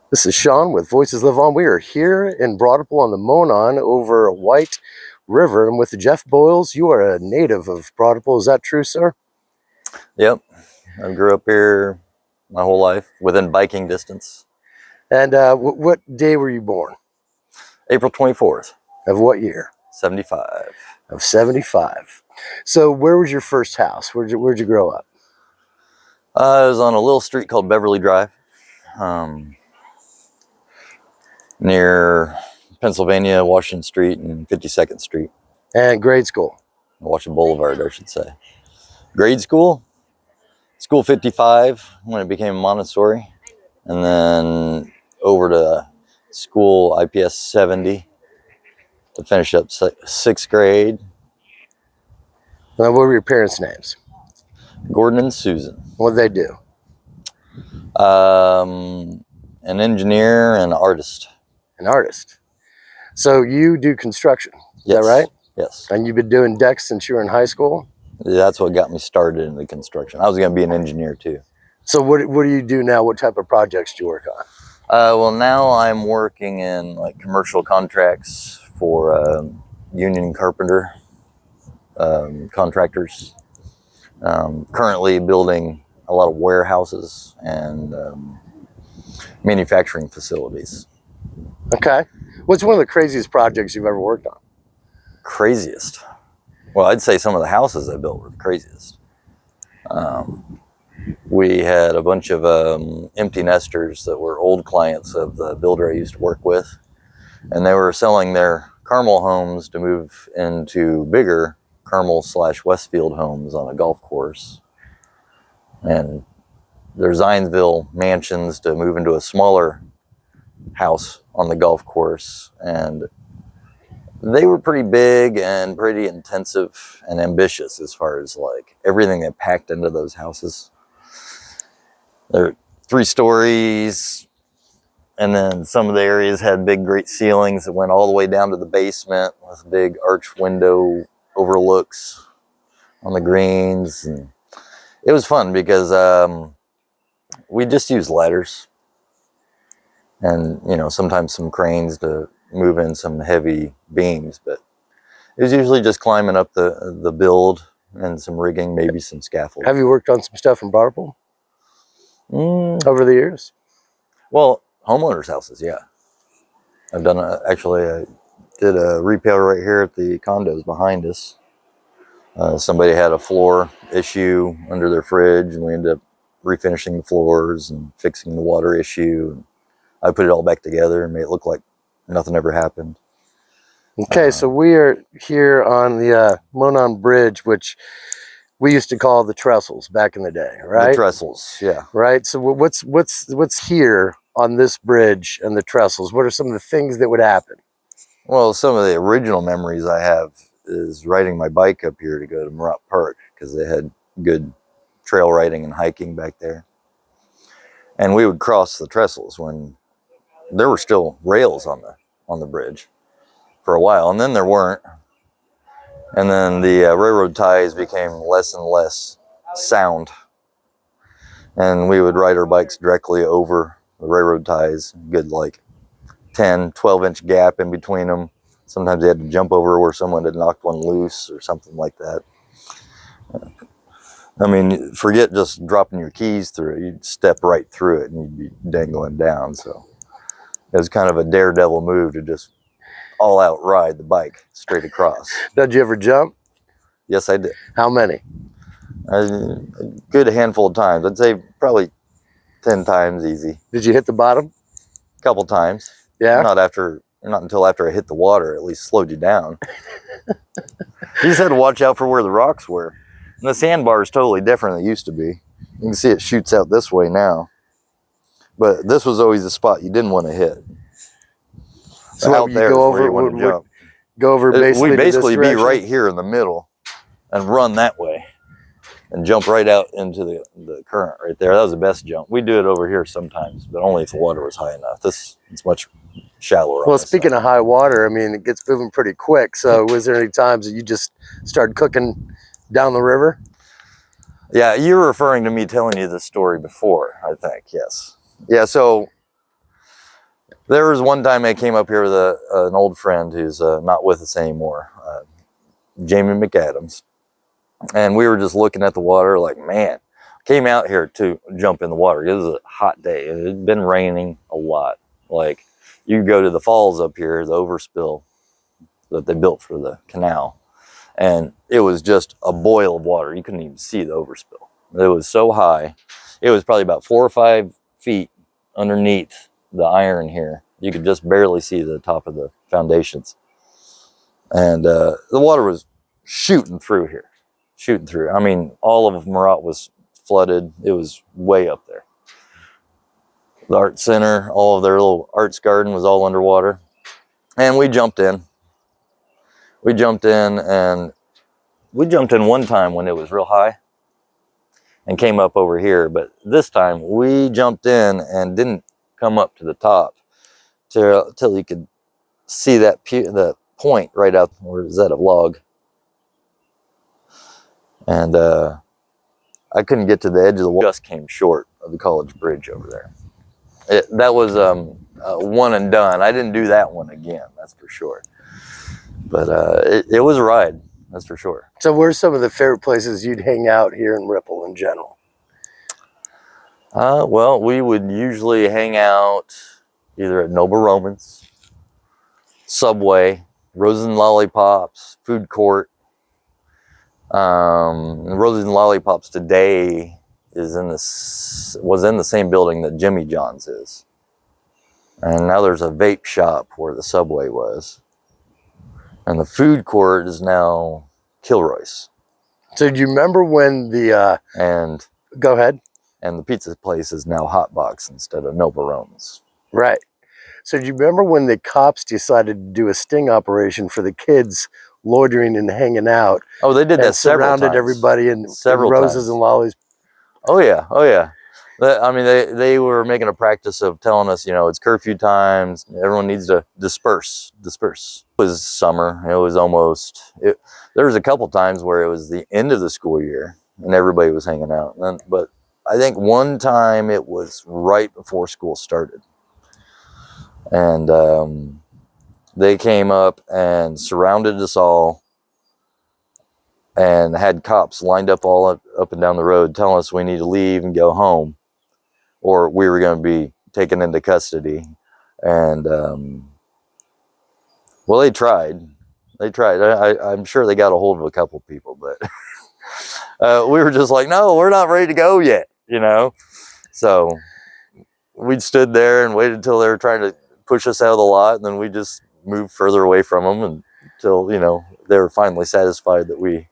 This is Sean with Voices Live On. We are here in Broadable on the Monon over White River. I'm with Jeff Boyles. You are a native of Broadable. Is that true, sir? Yep. I grew up here my whole life, within biking distance. And what day were you born? April 24th. Of what year? 75. Of 75. So where was your first house? Where'd you grow up? I was on a little street called Beverly Drive, near Pennsylvania, Washington Street, and 52nd Street. And grade school? Washington Boulevard, I should say. Grade school? School 55 when it became Montessori. And then over to school IPS 70 to finish up 6th grade. What were your parents' names? Gordon and Susan. What did they do? An engineer and an artist. An artist. So you do construction, is that right? Yes. And you've been doing decks since you were in high school? That's what got me started in the construction. I was going to be an engineer too. So what do you do now? What type of projects do you work on? Well, now I'm working in like commercial contracts for union carpenter contractors. Currently building a lot of warehouses and manufacturing facilities. Okay. What's one of the craziest projects you've ever worked on? Craziest? Well, I'd say some of the houses I built were the craziest. We had a bunch of empty nesters that were old clients of the builder I used to work with, and they were selling their Carmel homes to move into bigger Carmel/Westfield homes on a golf course, and their Zionsville mansions to move into a smaller house on the golf course. And they were pretty big and pretty intensive and ambitious as far as like everything that packed into those houses. They're 3 stories, and then some of the areas had big great ceilings that went all the way down to the basement with big arch window overlooks on the greens. And it was fun because we just used ladders and, you know, sometimes some cranes to move in some heavy beams, but it was usually just climbing up the build and some rigging, maybe some scaffolding. Have you worked on some stuff in Broadable over the years? Well, homeowners' houses, yeah. I've done actually I did a repair right here at the condos behind us. Somebody had a floor issue under their fridge, and we ended up refinishing the floors and fixing the water issue. I put it all back together and made it look like nothing ever happened. Okay, so we are here on the Monon Bridge, which we used to call the trestles back in the day, right? The trestles, yeah. Right. So what's here on this bridge and the trestles? What are some of the things that would happen? Well, some of the original memories I have is riding my bike up here to go to Murat Park because they had good trail riding and hiking back there. And we would cross the trestles when there were still rails on the bridge for a while, and then there weren't. And then the railroad ties became less and less sound, and we would ride our bikes directly over the railroad ties, good like 10, 12-inch gap in between them. Sometimes they had to jump over where someone had knocked one loose or something like that. I mean, forget just dropping your keys through it. You'd step right through it and you'd be dangling down. So it was kind of a daredevil move to just all out ride the bike straight across. Did you ever jump? Yes, I did. How many? A good handful of times. I'd say probably 10 times easy. Did you hit the bottom? A couple times. Yeah. Not until after I hit the water, at least slowed you down. You just had to watch out for where the rocks were. And the sandbar is totally different than it used to be. You can see it shoots out this way now. But this was always the spot you didn't want to hit. So out there go is over, where you want to jump. Go over basically. We'd basically be right here in the middle and run that way and jump right out into the current right there. That was the best jump. We do it over here sometimes, but only if the water was high enough. It's much shallower. Well, speaking of high water, I mean, it gets moving pretty quick. So was there any times that you just started cooking down the river? Yeah, you're referring to me telling you this story before, I think, yes. Yeah, so There was one time I came up here with an old friend who's not with us anymore, Jamie McAdams. And we were just looking at the water like, man, came out here to jump in the water. It was a hot day. It had been raining a lot. Like, you go to the falls up here, the overspill that they built for the canal, and it was just a boil of water. You couldn't even see the overspill. It was so high. It was probably about 4 or 5 feet underneath the iron here. You could just barely see the top of the foundations. And the water was shooting through here. Shooting through. I mean, all of Murat was flooded. It was way up there. The art center, all of their little arts garden was all underwater. And we jumped in. We jumped in one time when it was real high and came up over here. But this time we jumped in and didn't come up to the top till you could see that the point right out, or is that a log? And I couldn't get to the edge of the water. Just came short of the college bridge over there. That was one and done. I didn't do that one again, that's for sure. But it was a ride, that's for sure. So where's some of the favorite places you'd hang out here in Ripple in general? Well, we would usually hang out either at Noble Romans, Subway, Roses and Lollipops, Food Court. Roses and Lollipops today was in the same building that Jimmy John's is. And now there's a vape shop where the Subway was. And the Food Court is now Kilroy's. So do you remember when the... Go ahead. And the pizza place is now Hot Box instead of Noble Romans. Right. So do you remember when the cops decided to do a sting operation for the kids loitering and hanging out? Oh, they did that several times. Surrounded everybody in roses and lollies. Oh yeah, oh yeah. I mean, they were making a practice of telling us, you know, it's curfew times. Everyone needs to disperse. It was summer. It was there was a couple times where it was the end of the school year and everybody was hanging out. But I think one time it was right before school started. And they came up and surrounded us all and had cops lined up all up and down the road telling us we need to leave and go home or we were going to be taken into custody. And well, they tried. I'm sure they got a hold of a couple people, but we were just like, no, we're not ready to go yet, you know? So we stood there and waited until they were trying to push us out of the lot, and then we just moved further away from them until, you know, they were finally satisfied that we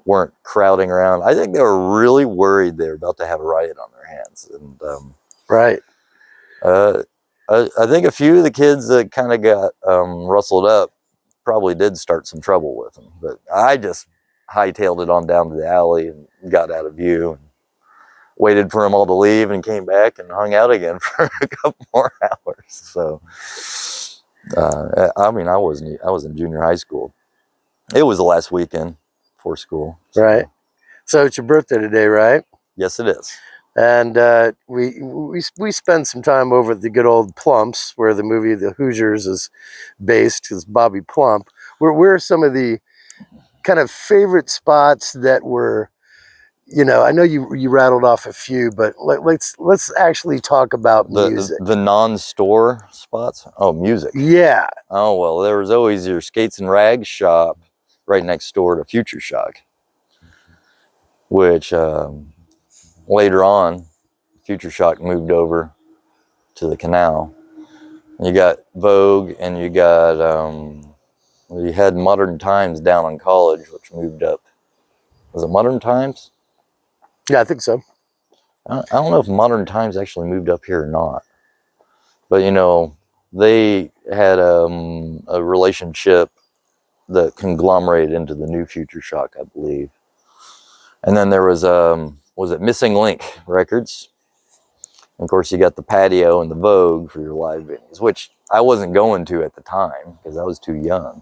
weren't crowding around. I think they were really worried they were about to have a riot on their hands. And right. I think a few of the kids that kind of got rustled up probably did start some trouble with them, but I just hightailed it on down to the alley and got out of view and waited for them all to leave and came back and hung out again for a couple more hours. So, I mean, I was in junior high school. It was the last weekend before school. So. Right. So it's your birthday today, right? Yes, it is. And we spent some time over at the good old Plumps, where the movie The Hoosiers is based, because Bobby Plump. Where are some of the kind of favorite spots that were, you know, I know you rattled off a few, but let's actually talk about music. The non-store spots? Oh, music. Yeah. Oh, well, there was always your Skates and Rags shop right next door to Future Shock, which later on, Future Shock moved over to the canal. You got Vogue, and you got, you had Modern Times down on College, which moved up. Was it Modern Times? Yeah, I think so. I don't know if Modern Times actually moved up here or not. But, you know, they had a relationship that conglomerated into the new Future Shock, I believe. And then there was it Missing Link Records? And of course, you got the Patio and the Vogue for your live venues, which I wasn't going to at the time because I was too young.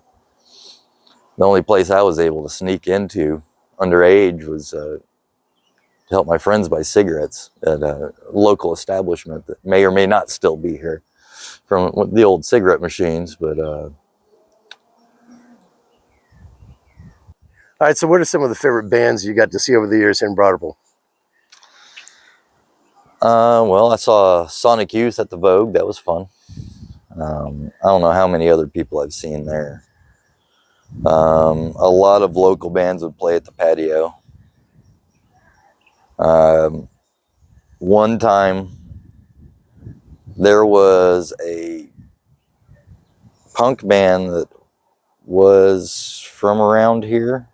The only place I was able to sneak into underage was to help my friends buy cigarettes at a local establishment that may or may not still be here from the old cigarette machines, but All right, so what are some of the favorite bands you got to see over the years in Broderpool? well, I saw Sonic Youth at the Vogue. That was fun. I don't know how many other people I've seen there. A lot of local bands would play at the patio. One time there was a punk band that was from around here,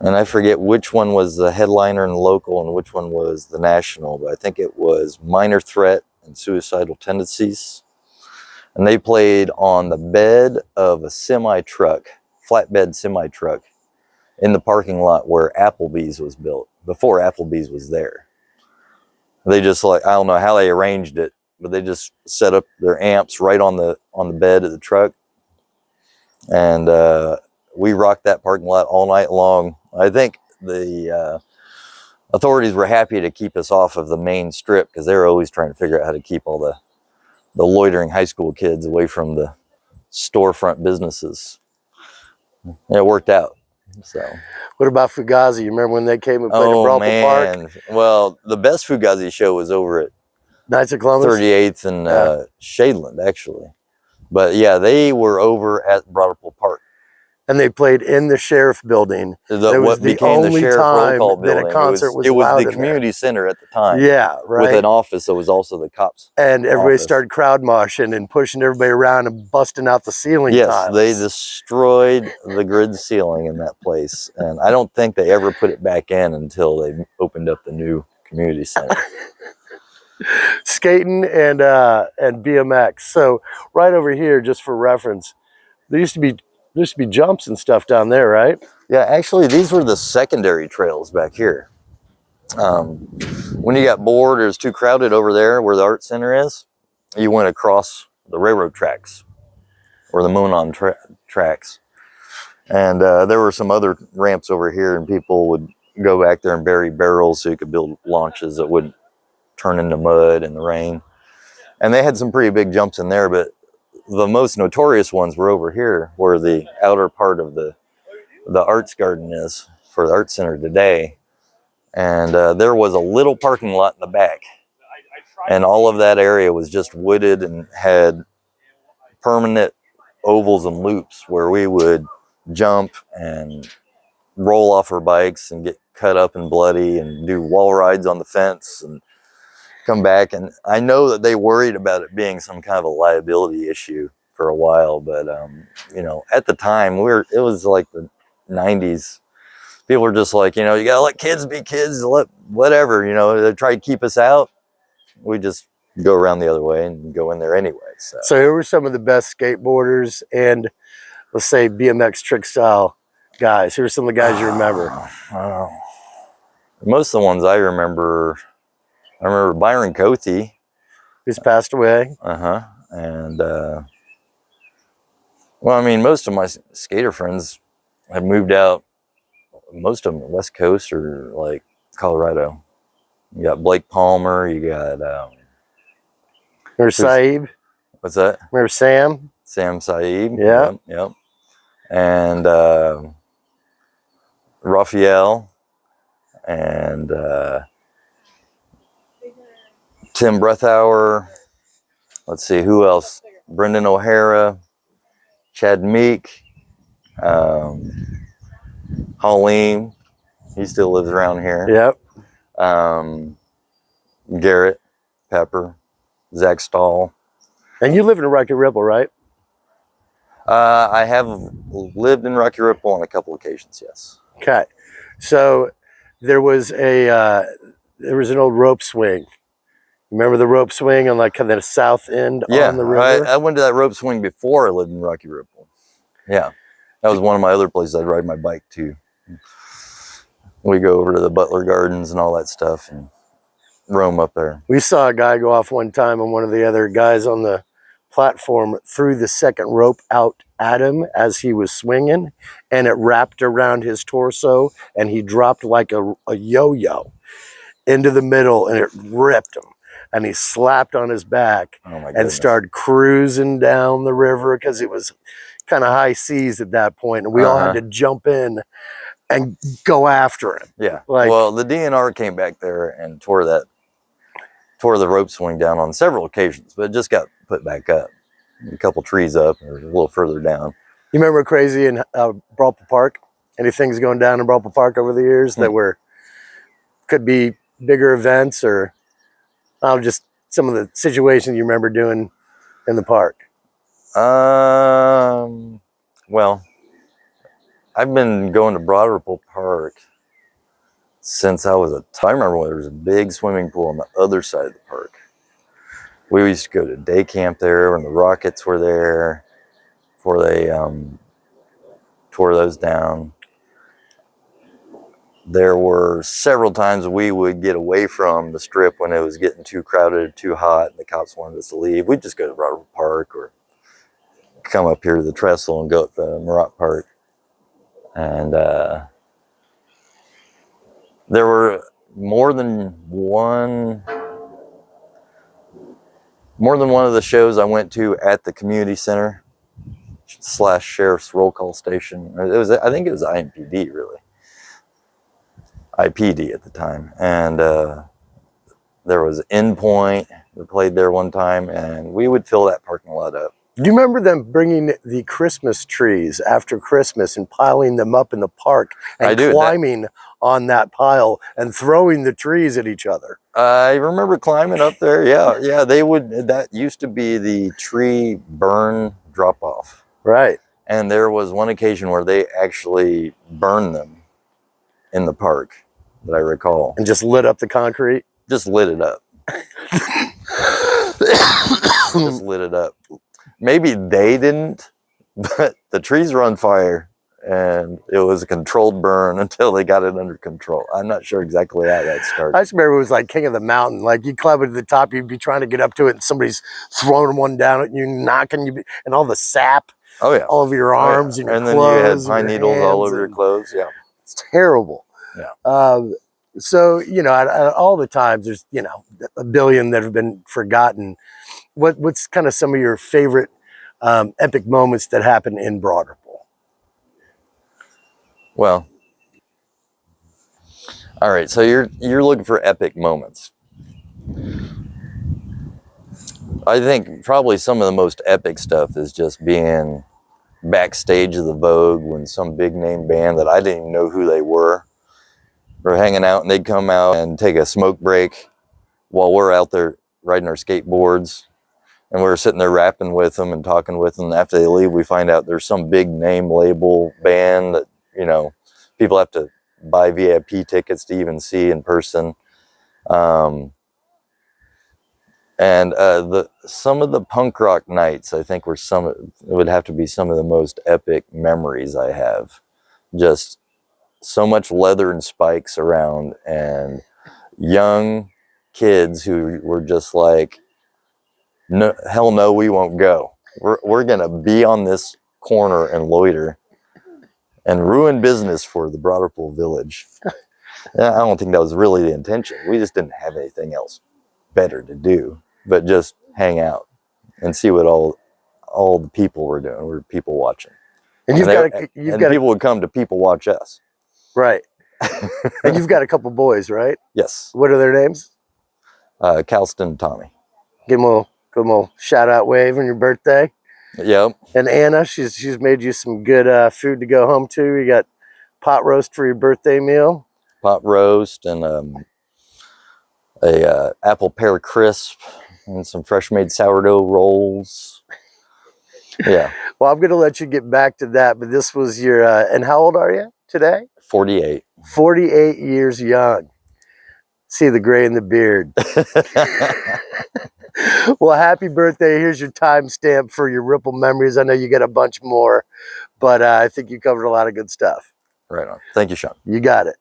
and I forget which one was the headliner and local and which one was the national, but I think it was Minor Threat and Suicidal Tendencies. And they played on the bed of a semi-truck, flatbed semi-truck, in the parking lot where Applebee's was built, before Applebee's was there. They just, like, I don't know how they arranged it, but they just set up their amps right on the bed of the truck. And we rocked that parking lot all night long. I think the authorities were happy to keep us off of the main strip, because they were always trying to figure out how to keep all the loitering high school kids away from the storefront businesses. And it worked out. So, What about Fugazi? You remember when they came and played at Broderpool Park? Well, the best Fugazi show was over at Knights of Columbus? 38th and Shadeland, actually. But yeah, they were over at Broderpool Park. And they played in the sheriff building. What became the sheriff roll call building. That a concert was it was allowed the community center at the time. Yeah, right. With an office that was also the cops. And everybody office. started crowd moshing and pushing everybody around and busting out the ceiling tiles. Yes, they destroyed the grid ceiling in that place. And I don't think they ever put it back in until they opened up the new community center. Skating and BMX. So right over here, just for reference, there used to be jumps and stuff down there, right? Yeah, actually, these were the secondary trails back here. When you got bored or it was too crowded over there where the art center is, you went across the railroad tracks or the Monon tracks. And there were some other ramps over here, and people would go back there and bury barrels so you could build launches that wouldn't turn into mud in the rain. And they had some pretty big jumps in there, but the most notorious ones were over here, where the outer part of the arts garden is for the art center today. And there was a little parking lot in the back, and all of that area was just wooded and had permanent ovals and loops where we would jump and roll off our bikes and get cut up and bloody and do wall rides on the fence and come back. And I know that they worried about it being some kind of a liability issue for a while, but you know, at the time it was like the 90s. People were just like, you know, you gotta let kids be kids, let whatever, you know, they try to keep us out. We just go around the other way and go in there anyway. So who were some of the best skateboarders and, let's say, BMX trick style guys? Who are some of the guys you remember? Most of the ones I remember Byron Cothey, who's passed away. And well, I mean, most of my skater friends have moved out. Most of them are West Coast or like Colorado. You got Blake Palmer. You got remember Saeed? What's that? Remember Sam? Sam Saeed. Yeah. Yep. And Raphael and Tim Brethauer. Let's see, who else? Brendan O'Hara, Chad Meek, Holleen. He still lives around here. Yep. Garrett Pepper, Zach Stahl. And you live in Rocky Ripple, right? I have lived in Rocky Ripple on a couple occasions, yes. Okay. So there was an old rope swing. Remember the rope swing on like kind of the south end on the river? I went to that rope swing before I lived in Rocky Ripple. Yeah. That was one of my other places I'd ride my bike to. We go over to the Butler Gardens and all that stuff and roam up there. We saw a guy go off one time, and one of the other guys on the platform threw the second rope out at him as he was swinging, and it wrapped around his torso, and he dropped like a yo-yo into the middle, and it ripped him. and he slapped on his back Oh my and goodness. started cruising down the river because it was kind of high seas at that point, and we all had to jump in and go after him. Yeah. Like, well, the DNR came back there and tore the rope swing down on several occasions, but it just got put back up. A couple trees up or a little further down. you remember crazy in Braulpur Park? Any things going down in Braulpur Park over the years that could be bigger events, or just some of the situations you remember doing in the park? Well, I've been going to Boyles Park since I was I remember when there was a big swimming pool on the other side of the park. We used to go to day camp there when the Rockets were there before they tore those down. There were several times we would get away from the strip when it was getting too crowded, too hot, and the cops wanted us to leave. We'd just go to Boyles Park or come up here to the trestle and go up to Murat Park. And there were more than one of the shows I went to at the community center / sheriff's roll call station. I think it was IMPD, really. IPD at the time. And there was Endpoint that played there one time, and we would fill that parking lot up. Do you remember them bringing the Christmas trees after Christmas and piling them up in the park and climbing on that pile and throwing the trees at each other? I remember climbing up there. Yeah, they would. That used to be the tree burn drop off. Right. And there was one occasion where they actually burned them in the park that I recall. And just lit up the concrete? Just lit it up. Just lit it up. Maybe they didn't, but the trees were on fire, and it was a controlled burn until they got it under control. I'm not sure exactly how that started. I just remember it was like King of the Mountain. Like, you climb to the top, you'd be trying to get up to it, and somebody's throwing one down at you, knocking you, and all the sap all over your arms and your clothes. And then you had pine needles all over your clothes. Yeah. It's terrible. Yeah. So, at all the times, there's, a billion that have been forgotten. What's kind of some of your favorite epic moments that happen in Boyles? Well, all right. So you're looking for epic moments. I think probably some of the most epic stuff is just being backstage of the Vogue when some big name band that I didn't even know who they were hanging out, and they'd come out and take a smoke break while we're out there riding our skateboards, and we're sitting there rapping with them and talking with them. After they leave, we find out there's some big name label band that, people have to buy VIP tickets to even see in person. And some of the punk rock nights, I think, would have to be some of the most epic memories I have. Just so much leather and spikes around, and young kids who were just like, no, hell no, we won't go. We're gonna be on this corner and loiter and ruin business for the Boyles Village. I don't think that was really the intention. We just didn't have anything else better to do but just hang out and see what all the people were doing. We were people watching, and people would come to people watch us. Right. And you've got a couple boys, right? Yes. What are their names? Calston and Tommy. Give them a little shout out wave on your birthday. Yep. And Anna, she's made you some good food to go home to. You got pot roast for your birthday meal. Pot roast and a apple pear crisp and some fresh made sourdough rolls. Yeah. Well, I'm going to let you get back to that, but this was your, and how old are you today? 48. 48 years young. See the gray in the beard. Well, happy birthday. Here's your timestamp for your Ripple memories. I know you got a bunch more, but I think you covered a lot of good stuff. Right on. Thank you, Sean. You got it.